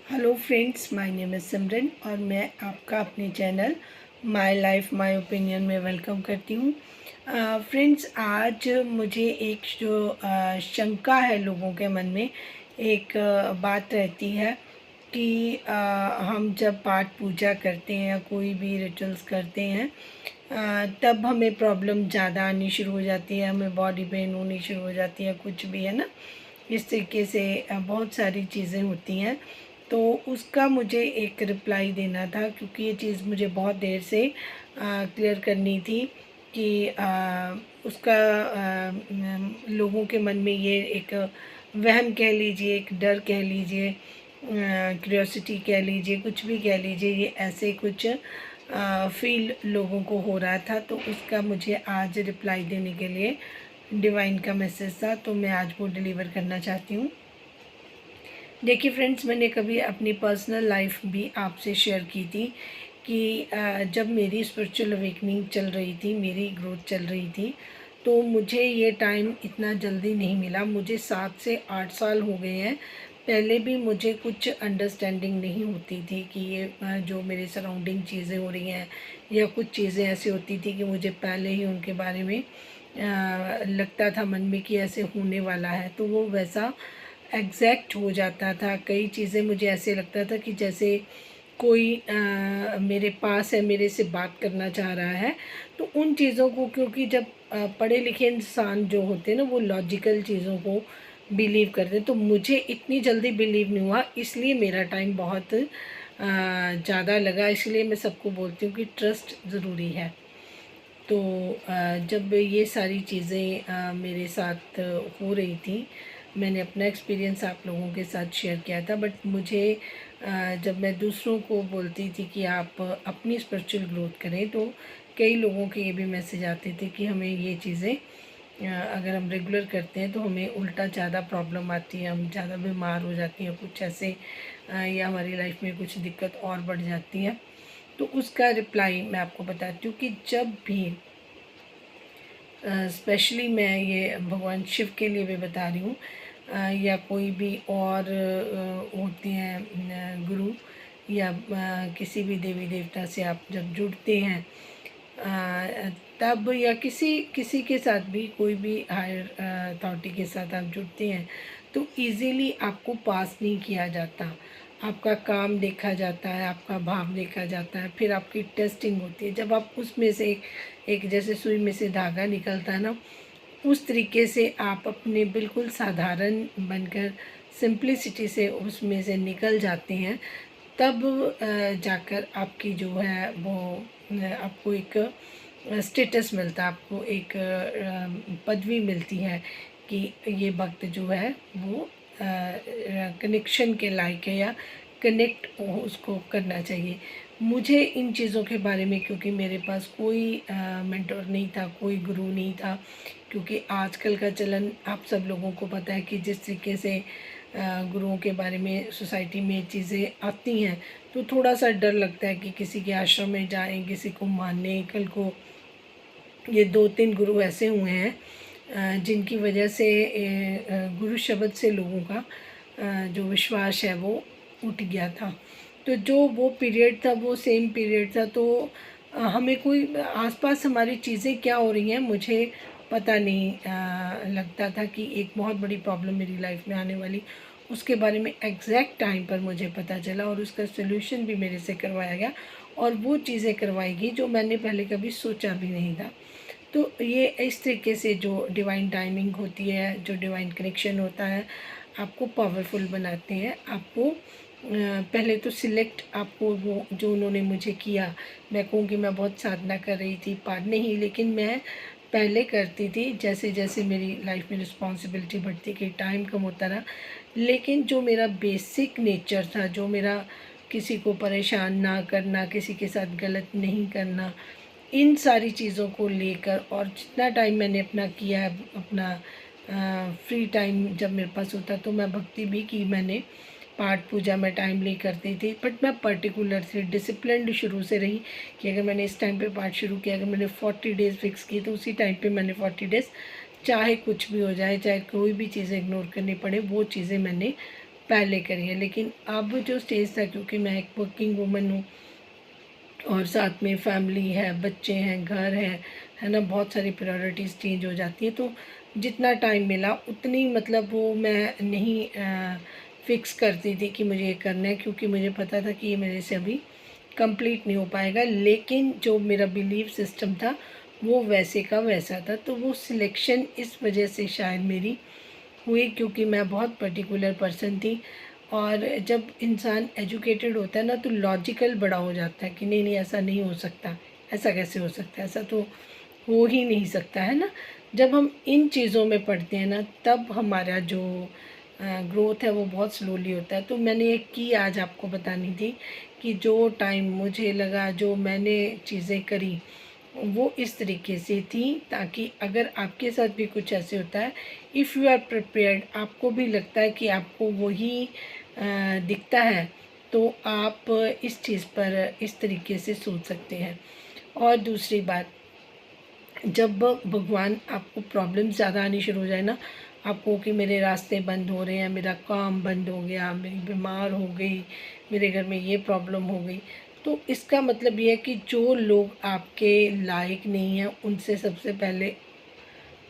Hello friends, my name is Simran और मैं आपका अपने channel my life my opinion में वेलकम करती हूँ। फ्रेंड्स, आज मुझे एक जो शंका है लोगों के मन में, एक बात रहती है कि हम जब पाठ पूजा करते हैं या कोई भी रिचुअल्स करते हैं तब हमें प्रॉब्लम ज़्यादा आनी शुरू हो जाती है, हमें बॉडी पेन होनी शुरू हो जाती है, कुछ भी है ना। इस तरीके से बहुत सारी चीज़ें होती हैं। तो उसका मुझे एक रिप्लाई देना था, क्योंकि ये चीज़ मुझे बहुत देर से क्लियर करनी थी कि उसका लोगों के मन में ये एक वहम कह लीजिए, एक डर कह लीजिए, क्यूरियोसिटी कह लीजिए, कुछ भी कह लीजिए, ये ऐसे कुछ फील लोगों को हो रहा था। तो उसका मुझे आज रिप्लाई देने के लिए डिवाइन का मैसेज था, तो मैं आज वो डिलीवर करना चाहती हूँ। देखिए फ्रेंड्स, मैंने कभी अपनी पर्सनल लाइफ भी आपसे शेयर की थी कि जब मेरी स्पिरिचुअल अवेकनिंग चल रही थी, मेरी ग्रोथ चल रही थी, तो मुझे ये टाइम इतना जल्दी नहीं मिला। मुझे 7 से 8 साल हो गए हैं। पहले भी मुझे कुछ अंडरस्टैंडिंग नहीं होती थी कि ये जो मेरे सराउंडिंग चीज़ें हो रही हैं, या कुछ चीज़ें ऐसी होती थी कि मुझे पहले ही उनके बारे में लगता था मन में कि ऐसे होने वाला है, तो वो वैसा एग्जैक्ट हो जाता था। कई चीज़ें मुझे ऐसे लगता था कि जैसे कोई मेरे पास है, मेरे से बात करना चाह रहा है। तो उन चीज़ों को, क्योंकि जब पढ़े लिखे इंसान जो होते हैं ना, वो लॉजिकल चीज़ों को बिलीव करते हैं, तो मुझे इतनी जल्दी बिलीव नहीं हुआ, इसलिए मेरा टाइम बहुत ज़्यादा लगा। इसलिए मैं सबको बोलती हूँ कि ट्रस्ट ज़रूरी है। तो जब ये सारी चीज़ें मेरे साथ हो रही थी, मैंने अपना एक्सपीरियंस आप लोगों के साथ शेयर किया था। बट मुझे जब मैं दूसरों को बोलती थी कि आप अपनी स्पिरिचुअल ग्रोथ करें, तो कई लोगों के ये भी मैसेज आते थे कि हमें ये चीज़ें अगर हम रेगुलर करते हैं तो हमें उल्टा ज़्यादा प्रॉब्लम आती है, हम ज़्यादा बीमार हो जाती हैं, कुछ ऐसे या हमारी लाइफ में कुछ दिक्कत और बढ़ जाती है। तो उसका रिप्लाई मैं आपको बताती हूँ कि जब भी स्पेशली मैं ये भगवान शिव के लिए भी बता रही हूँ, या कोई भी और होते हैं गुरु, या किसी भी देवी देवता से आप जब जुड़ते हैं तब, या किसी किसी के साथ भी, कोई भी हायर अथॉरिटी के साथ आप जुड़ते हैं, तो इजीली आपको पास नहीं किया जाता। आपका काम देखा जाता है, आपका भाव देखा जाता है, फिर आपकी टेस्टिंग होती है। जब आप उसमें से एक जैसे सुई में से धागा निकलता है ना, उस तरीके से आप अपने बिल्कुल साधारण बनकर सिंप्लिसिटी से उसमें से निकल जाते हैं, तब जाकर आपकी जो है वो आपको एक स्टेटस मिलता है, आपको एक पदवी मिलती है कि ये भक्त जो है वो कनेक्शन के लायक है, या कनेक्ट उसको करना चाहिए। मुझे इन चीज़ों के बारे में, क्योंकि मेरे पास कोई मेंटोर नहीं था, कोई गुरु नहीं था, क्योंकि आजकल का चलन आप सब लोगों को पता है कि जिस तरीके से गुरुओं के बारे में सोसाइटी में चीज़ें आती हैं, तो थोड़ा सा डर लगता है कि किसी के आश्रम में जाएं, किसी को मानने। कल को ये 2-3 गुरु ऐसे हुए हैं जिनकी वजह से गुरु शब्द से लोगों का जो विश्वास है वो उठ गया था। तो जो वो पीरियड था, वो सेम पीरियड था। तो हमें कोई आसपास हमारी चीज़ें क्या हो रही हैं मुझे पता नहीं लगता था कि एक बहुत बड़ी प्रॉब्लम मेरी लाइफ में आने वाली, उसके बारे में एग्जैक्ट टाइम पर मुझे पता चला, और उसका सलूशन भी मेरे से करवाया गया, और वो चीज़ें करवाई गई जो मैंने पहले कभी सोचा भी नहीं था। तो ये इस तरीके से जो डिवाइन टाइमिंग होती है, जो डिवाइन कनेक्शन होता है, आपको पावरफुल बनाते हैं। आपको पहले तो सिलेक्ट, आपको वो जो उन्होंने मुझे किया, मैं कहूँगी मैं बहुत साधना कर रही थी, पार नहीं, लेकिन मैं पहले करती थी। जैसे जैसे मेरी लाइफ में रिस्पॉन्सिबिलिटी बढ़ती गई, टाइम कम होता रहा, लेकिन जो मेरा बेसिक नेचर था, जो मेरा किसी को परेशान ना करना, किसी के साथ गलत नहीं करना, इन सारी चीज़ों को लेकर, और जितना टाइम मैंने अपना किया है, अपना फ्री टाइम जब मेरे पास होता तो मैं भक्ति भी की, मैंने पाठ पूजा में टाइमली करती थी। बट मैं पर्टिकुलर थी, डिसिप्लिन्ड शुरू से रही कि अगर मैंने इस टाइम पे पाठ शुरू किया, अगर मैंने 40 डेज़ फिक्स की, तो उसी टाइम पे मैंने 40 डेज़, चाहे कुछ भी हो जाए, चाहे कोई भी चीज़ें इग्नोर करनी पड़े, वो चीज़ें मैंने पहले करी है। लेकिन अब जो स्टेज था, क्योंकि मैं एक वर्किंग वूमन हूँ और साथ में फैमिली है, बच्चे हैं, घर है ना, बहुत सारी प्रायोरिटीज़ चेंज हो जाती है। तो जितना टाइम मिला उतनी मतलब वो मैं नहीं फ़िक्स करती थी कि मुझे ये करना है, क्योंकि मुझे पता था कि ये मेरे से अभी कंप्लीट नहीं हो पाएगा। लेकिन जो मेरा बिलीव सिस्टम था वो वैसे का वैसा था। तो वो सिलेक्शन इस वजह से शायद मेरी हुई, क्योंकि मैं बहुत पर्टिकुलर पर्सन थी। और जब इंसान एजुकेटेड होता है ना, तो लॉजिकल बड़ा हो जाता है कि नहीं नहीं, ऐसा नहीं हो सकता, ऐसा कैसे हो सकता है, ऐसा तो हो ही नहीं सकता है ना। जब हम इन चीज़ों में पढ़ते हैं ना, तब हमारा जो ग्रोथ है वो बहुत स्लोली होता है। तो मैंने एक की आज आपको बतानी थी कि जो टाइम मुझे लगा, जो मैंने चीज़ें करी, वो इस तरीके से थी ताकि अगर आपके साथ भी कुछ ऐसे होता है, इफ़ यू आर प्रिपेयर्ड, आपको भी लगता है कि आपको वही दिखता है, तो आप इस चीज़ पर इस तरीके से सोच सकते हैं। और दूसरी बात, जब भगवान आपको प्रॉब्लम ज़्यादा आनी शुरू हो जाए ना, आपको कि मेरे रास्ते बंद हो रहे हैं, मेरा काम बंद हो गया, मेरी बीमार हो गई, मेरे घर में ये प्रॉब्लम हो गई, तो इसका मतलब ये है कि जो लोग आपके लायक नहीं हैं उनसे सबसे पहले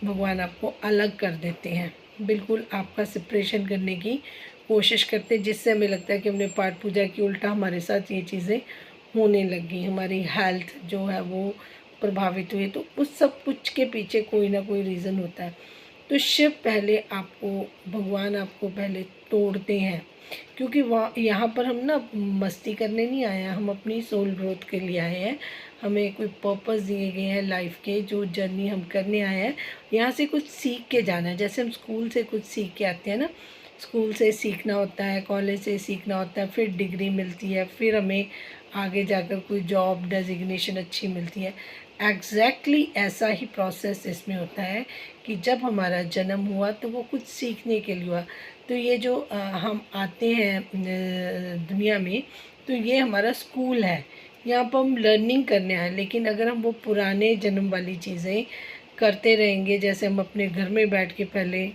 भगवान आपको अलग कर देते हैं। बिल्कुल आपका सेपरेशन करने की कोशिश करते हैं, जिससे हमें लगता है कि हमने पाठ पूजा की, उल्टा हमारे साथ ये चीज़ें होने लगी, हमारी हेल्थ जो है वो प्रभावित हुई। तो उस सब कुछ के पीछे कोई ना कोई रीज़न होता है। तो शिव पहले आपको, भगवान आपको पहले तोड़ते हैं, क्योंकि वहाँ यहाँ पर हम ना मस्ती करने नहीं आए हैं, हम अपनी सोल ग्रोथ के लिए आए हैं। हमें कोई पर्पस दिए गए हैं लाइफ के, जो जर्नी हम करने आए हैं, यहाँ से कुछ सीख के जाना है। जैसे हम स्कूल से कुछ सीख के आते हैं ना, स्कूल से सीखना होता है, कॉलेज से सीखना होता है, फिर डिग्री मिलती है, फिर हमें आगे जाकर कोई जॉब डेजिग्नेशन अच्छी मिलती है। एग्जैक्टली ऐसा ही प्रोसेस इसमें होता है कि जब हमारा जन्म हुआ तो वो कुछ सीखने के लिए हुआ। तो ये जो हम आते हैं दुनिया में, तो ये हमारा स्कूल है, यहाँ पर हम लर्निंग करने आए। लेकिन अगर हम वो पुराने जन्म वाली चीज़ें करते रहेंगे, जैसे हम अपने घर में बैठ के पहले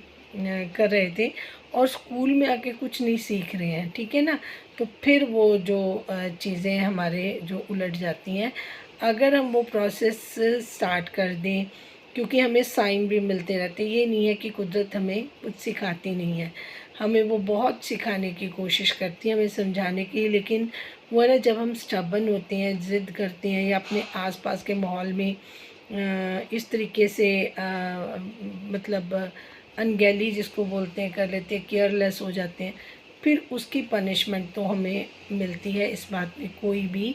कर रहे थे और स्कूल में आके कुछ नहीं सीख रहे हैं, ठीक है ना, तो फिर वो जो चीज़ें हमारे जो उलट जाती हैं। अगर हम वो प्रोसेस स्टार्ट कर दें, क्योंकि हमें साइन भी मिलते रहते हैं, ये नहीं है कि कुदरत हमें कुछ सिखाती नहीं है, हमें वो बहुत सिखाने की कोशिश करती है, हमें समझाने की। लेकिन वो ना, जब हम स्टबर्न होते हैं, ज़िद करते हैं, या अपने आसपास के माहौल में इस तरीके से मतलब अनगैली जिसको बोलते हैं कर लेते हैं, केयरलेस हो जाते हैं, फिर उसकी पनिशमेंट तो हमें मिलती है, इस बात में कोई भी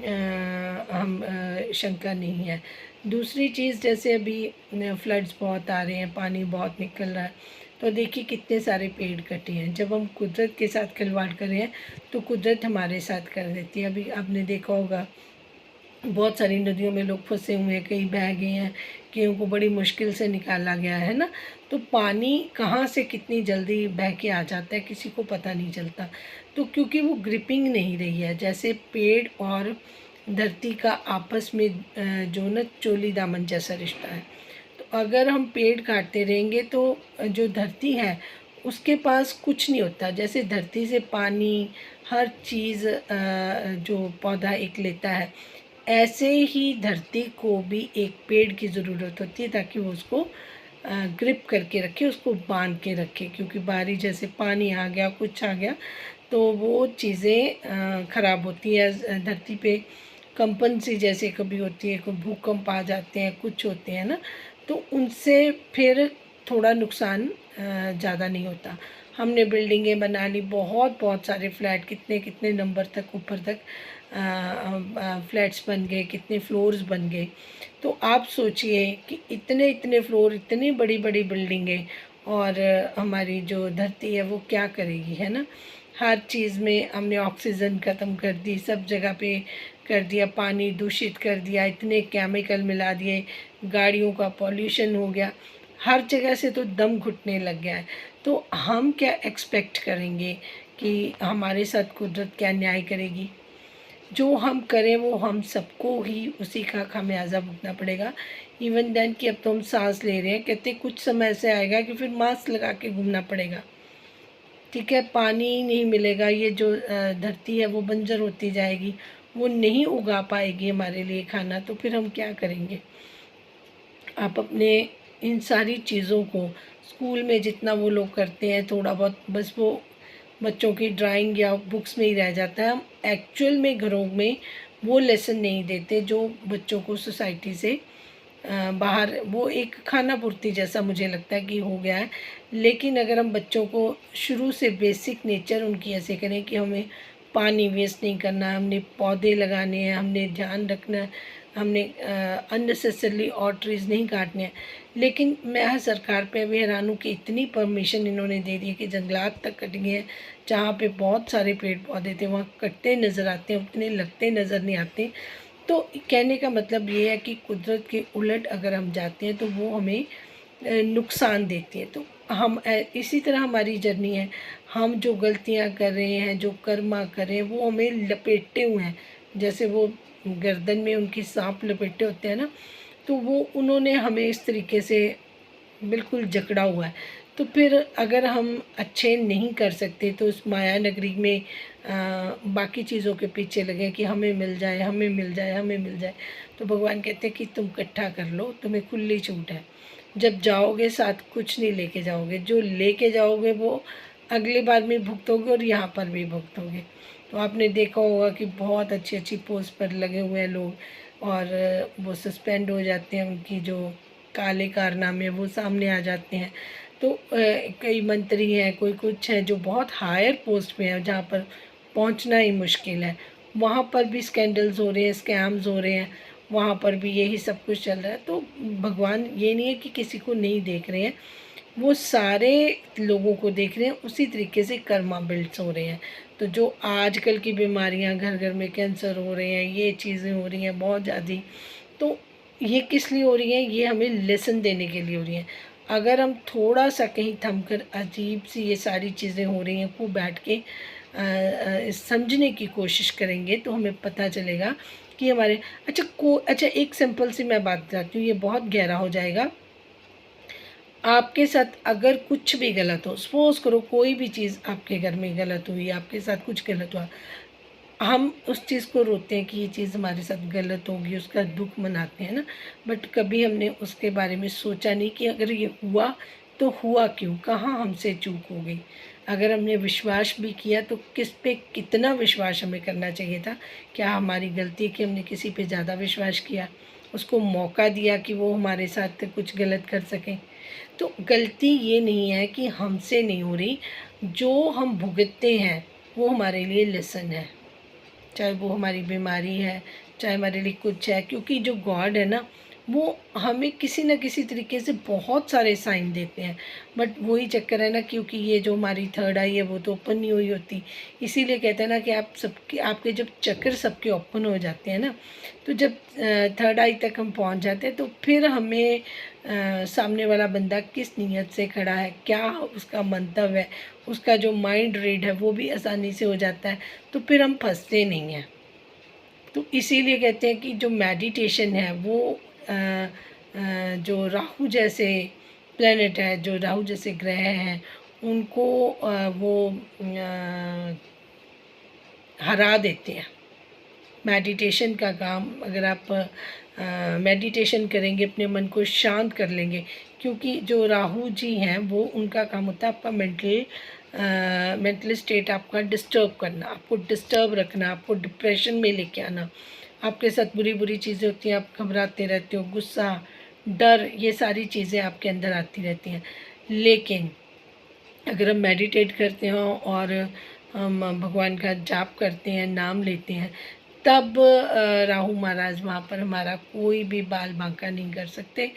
हम शंका नहीं है। दूसरी चीज़, जैसे अभी फ्लड्स बहुत आ रहे हैं, पानी बहुत निकल रहा है, तो देखिए कितने सारे पेड़ कटे हैं। जब हम कुदरत के साथ खिलवाड़ कर रहे हैं तो कुदरत हमारे साथ कर देती है। अभी आपने देखा होगा, बहुत सारी नदियों में लोग फंसे हुए हैं, कई बह गए हैं, कईयों को बड़ी मुश्किल से निकाला गया है ना। तो पानी कहाँ से कितनी जल्दी बह के आ जाता है किसी को पता नहीं चलता। तो क्योंकि वो ग्रिपिंग नहीं रही है, जैसे पेड़ और धरती का आपस में जो न चोली दामन जैसा रिश्ता है। तो अगर हम पेड़ काटते रहेंगे तो जो धरती है उसके पास कुछ नहीं होता। जैसे धरती से पानी, हर चीज़ जो पौधा एक लेता है, ऐसे ही धरती को भी एक पेड़ की ज़रूरत होती है ताकि वो उसको ग्रिप करके रखे, उसको बांध के रखे। क्योंकि बारिश जैसे पानी आ गया, कुछ आ गया, तो वो चीज़ें ख़राब होती है। धरती पे कंपन सी जैसे कभी होती है, कोई भूकंप आ जाते हैं, कुछ होते हैं ना, तो उनसे फिर थोड़ा नुकसान ज़्यादा नहीं होता। हमने बिल्डिंगें बना ली, बहुत बहुत सारे फ्लैट, कितने कितने नंबर तक ऊपर तक फ्लैट्स बन गए, कितने फ्लोर्स बन गए। तो आप सोचिए कि इतने इतने फ्लोर, इतनी बड़ी बड़ी बिल्डिंगें, और हमारी जो धरती है वो क्या करेगी, है ना। हर चीज़ में हमने ऑक्सीजन ख़त्म कर दी, सब जगह पे कर दिया, पानी दूषित कर दिया, इतने केमिकल मिला दिए, गाड़ियों का पॉल्यूशन हो गया, हर जगह से तो दम घुटने लग गया है। तो हम क्या एक्सपेक्ट करेंगे कि हमारे साथ कुदरत क्या न्याय करेगी। जो हम करें वो हम सबको ही उसी का खामियाजा भुगतना पड़ेगा। इवन देन कि अब तो हम सांस ले रहे हैं, कहते कुछ समय ऐसे आएगा कि फिर मास्क लगा के घूमना पड़ेगा। ठीक है, पानी नहीं मिलेगा, ये जो धरती है वो बंजर होती जाएगी, वो नहीं उगा पाएगी हमारे लिए खाना, तो फिर हम क्या करेंगे। आप अपने इन सारी चीज़ों को स्कूल में जितना वो लोग करते हैं थोड़ा बहुत, बस वो बच्चों की ड्राइंग या बुक्स में ही रह जाता है। हम एक्चुअल में घरों में वो लेसन नहीं देते जो बच्चों को सोसाइटी से बाहर, वो एक खाना पूर्ति जैसा मुझे लगता है कि हो गया है। लेकिन अगर हम बच्चों को शुरू से बेसिक नेचर उनकी ऐसे करें कि हमें पानी वेस्ट नहीं करना, हमने पौधे लगाने हैं, हमने ध्यान रखना है, हमने अननेसेसरली और ट्रीज़ नहीं काटने हैं। लेकिन मैं सरकार पे भी हैरान हूँ कि इतनी परमिशन इन्होंने दे दी है कि जंगलात तक कट गए हैं। जहाँ पे बहुत सारे पेड़ पौधे थे वहाँ कटते नज़र आते हैं, उतने लगते नज़र नहीं आते। तो कहने का मतलब ये है कि कुदरत के उलट अगर हम जाते हैं तो वो हमें नुकसान देती है। तो हम इसी तरह हमारी जर्नी है, हम जो गलतियां कर रहे हैं, जो कर्मा कर रहे हैं, वो हमें लपेटे हुए हैं। जैसे वो गर्दन में उनकी सांप लपेटे होते हैं ना, तो वो उन्होंने हमें इस तरीके से बिल्कुल जकड़ा हुआ है। तो फिर अगर हम अच्छे नहीं कर सकते तो उस माया नगरी में बाकी चीज़ों के पीछे लगे कि हमें मिल जाए, हमें मिल जाए, हमें मिल जाए। तो भगवान कहते हैं कि तुम इकट्ठा कर लो, तुम्हें खुली छूट है। जब जाओगे साथ कुछ नहीं लेके जाओगे, जो लेके जाओगे वो अगली बार में भुगतोगे और यहाँ पर भी भुगतोगे। तो आपने देखा होगा कि बहुत अच्छी अच्छी पोस्ट पर लगे हुए हैं लोग और वो सस्पेंड हो जाते हैं, उनकी जो काले कारनामे वो सामने आ जाते हैं। तो कई मंत्री हैं, कोई कुछ है जो बहुत हायर पोस्ट पे है, जहाँ पर पहुँचना ही मुश्किल है, वहाँ पर भी स्कैंडल्स हो रहे हैं, स्कैम्स हो रहे हैं, वहाँ पर भी यही सब कुछ चल रहा है। तो भगवान ये नहीं है कि किसी को नहीं देख रहे हैं, वो सारे लोगों को देख रहे हैं। उसी तरीके से कर्मा बिल्ड्स हो रहे हैं। तो जो आजकल की बीमारियां, घर घर में कैंसर हो रहे हैं, ये चीज़ें हो रही हैं बहुत ज़्यादा, तो ये किस लिए हो रही हैं, ये हमें लेसन देने के लिए हो रही हैं। अगर हम थोड़ा सा कहीं थम कर अजीब सी ये सारी चीज़ें हो रही हैं को बैठ के समझने की कोशिश करेंगे तो हमें पता चलेगा कि हमारे अच्छा एक सिंपल सी मैं बात करती हूँ, ये बहुत गहरा हो जाएगा। आपके साथ अगर कुछ भी गलत हो, सपोज़ करो कोई भी चीज़ आपके घर में गलत हुई, आपके साथ कुछ गलत हुआ, हम उस चीज़ को रोते हैं कि ये चीज़ हमारे साथ गलत होगी, उसका दुःख मनाते हैं ना, बट कभी हमने उसके बारे में सोचा नहीं कि अगर ये हुआ तो हुआ क्यों, कहाँ हमसे चूक हो गई। अगर हमने विश्वास भी किया तो किस पे कितना विश्वास हमें करना चाहिए था। क्या हमारी गलती है कि हमने किसी पे ज़्यादा विश्वास किया, उसको मौका दिया कि वो हमारे साथ कुछ गलत कर सकें। तो गलती ये नहीं है कि हमसे नहीं हो रही, जो हम भुगतते हैं वो हमारे लिए लेसन है। चाहे वो हमारी बीमारी है, चाहे हमारे लिए कुछ है, क्योंकि जो गॉड है ना, वो हमें किसी न किसी तरीके से बहुत सारे साइन देते हैं। बट वही चक्कर है ना, क्योंकि ये जो हमारी थर्ड आई है वो तो ओपन नहीं हुई होती। इसीलिए कहते हैं ना कि आप सबके, आपके जब चक्र सबके ओपन हो जाते हैं ना, तो जब थर्ड आई तक हम पहुंच जाते हैं तो फिर हमें सामने वाला बंदा किस नीयत से खड़ा है, क्या उसका मंतव्य है, उसका जो माइंड रीड है वो भी आसानी से हो जाता है। तो फिर हम फंसते नहीं हैं। तो इसीलिए कहते हैं कि जो मेडिटेशन है वो जो राहु जैसे प्लेनेट है, जो राहु जैसे ग्रह हैं, उनको वो हरा देते हैं। मेडिटेशन का काम, अगर आप मेडिटेशन करेंगे, अपने मन को शांत कर लेंगे, क्योंकि जो राहु जी हैं वो उनका काम होता है आपका मेंटल स्टेट आपका डिस्टर्ब करना, आपको डिस्टर्ब रखना, आपको डिप्रेशन में लेके आना। आपके साथ बुरी बुरी चीज़ें होती हैं, आप घबराते रहते हो, गुस्सा, डर, ये सारी चीज़ें आपके अंदर आती रहती हैं। लेकिन अगर हम मेडिटेट करते हैं और हम भगवान का जाप करते हैं, नाम लेते हैं, तब राहु महाराज वहाँ पर हमारा कोई भी बाल बांका नहीं कर सकते,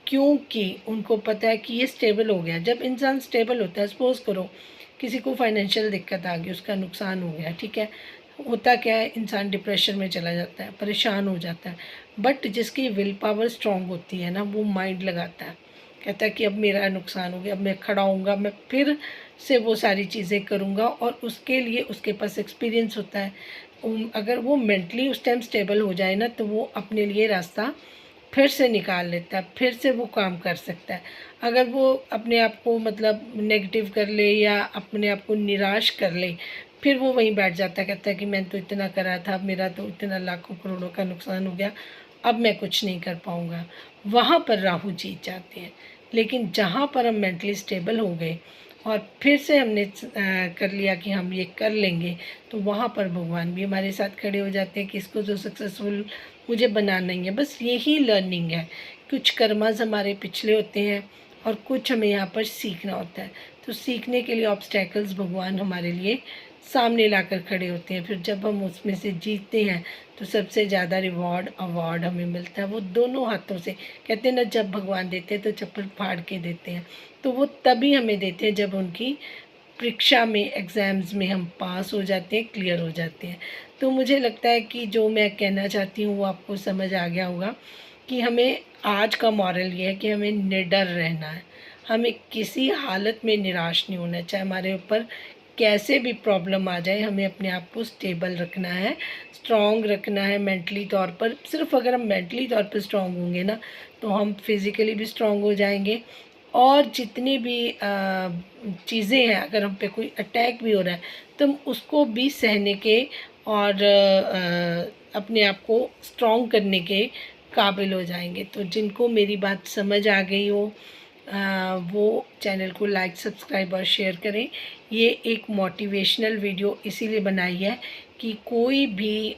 क्योंकि उनको पता है कि ये स्टेबल हो गया। जब इंसान स्टेबल होता है, सपोज़ करो किसी को फाइनेंशियल दिक्कत आ गई, उसका नुकसान हो गया, ठीक है, होता क्या है, इंसान डिप्रेशन में चला जाता है, परेशान हो जाता है। बट जिसकी विल पावर स्ट्रांग होती है ना, वो माइंड लगाता है, कहता है कि अब मेरा नुकसान हो गया, अब मैं खड़ा होऊंगा, मैं फिर से वो सारी चीज़ें करूँगा, और उसके लिए उसके पास एक्सपीरियंस होता है। अगर वो मेंटली उस टाइम स्टेबल हो जाए ना, तो वो अपने लिए रास्ता फिर से निकाल लेता है, फिर से वो काम कर सकता है। अगर वो अपने आप को मतलब नेगेटिव कर ले या अपने आप को निराश कर ले, फिर वो वहीं बैठ जाता है, कहता है कि मैंने तो इतना करा था, अब मेरा तो इतना लाखों करोड़ों का नुकसान हो गया, अब मैं कुछ नहीं कर पाऊँगा। वहाँ पर राहु जीत जाते हैं। लेकिन जहाँ पर हम मेंटली स्टेबल हो गए और फिर से हमने कर लिया कि हम ये कर लेंगे, तो वहाँ पर भगवान भी हमारे साथ खड़े हो जाते हैं कि इसको जो सक्सेसफुल मुझे बनाना ही है। बस यही लर्निंग है। कुछ कर्मास हमारे पिछले होते हैं और कुछ हमें यहाँ पर सीखना होता है। तो सीखने के लिए ऑब्स्टैकल्स भगवान हमारे लिए सामने लाकर खड़े होते हैं। फिर जब हम उसमें से जीतते हैं तो सबसे ज़्यादा रिवॉर्ड अवार्ड हमें मिलता है, वो दोनों हाथों से। कहते हैं ना, जब भगवान देते हैं तो चप्पल फाड़ के देते हैं, तो वो तभी हमें देते हैं जब उनकी परीक्षा में, एग्ज़ाम्स में हम पास हो जाते हैं, क्लियर हो जाते हैं। तो मुझे लगता है कि जो मैं कहना चाहती हूँ वो आपको समझ आ गया होगा कि हमें आज का मॉरल ये है कि हमें निडर रहना है। हमें किसी हालत में निराश नहीं होना, चाहे हमारे ऊपर कैसे भी प्रॉब्लम आ जाए, हमें अपने आप को स्टेबल रखना है, स्ट्रॉन्ग रखना है मेंटली तौर पर। सिर्फ अगर हम मेंटली तौर पर स्ट्रॉन्ग होंगे ना, तो हम फिज़िकली भी स्ट्रॉन्ग हो जाएंगे। और जितनी भी चीज़ें हैं, अगर हम पे कोई अटैक भी हो रहा है तो हम उसको भी सहने के और अपने आप को स्ट्रॉन्ग करने के काबिल हो जाएंगे। तो जिनको मेरी बात समझ आ गई हो, वो चैनल को लाइक, सब्सक्राइब और शेयर करें। ये एक मोटिवेशनल वीडियो इसीलिए बनाई है कि कोई भी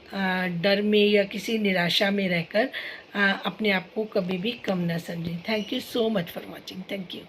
डर में या किसी निराशा में रहकर अपने आप को कभी भी कम ना समझें। Thank you so much for watching. Thank you.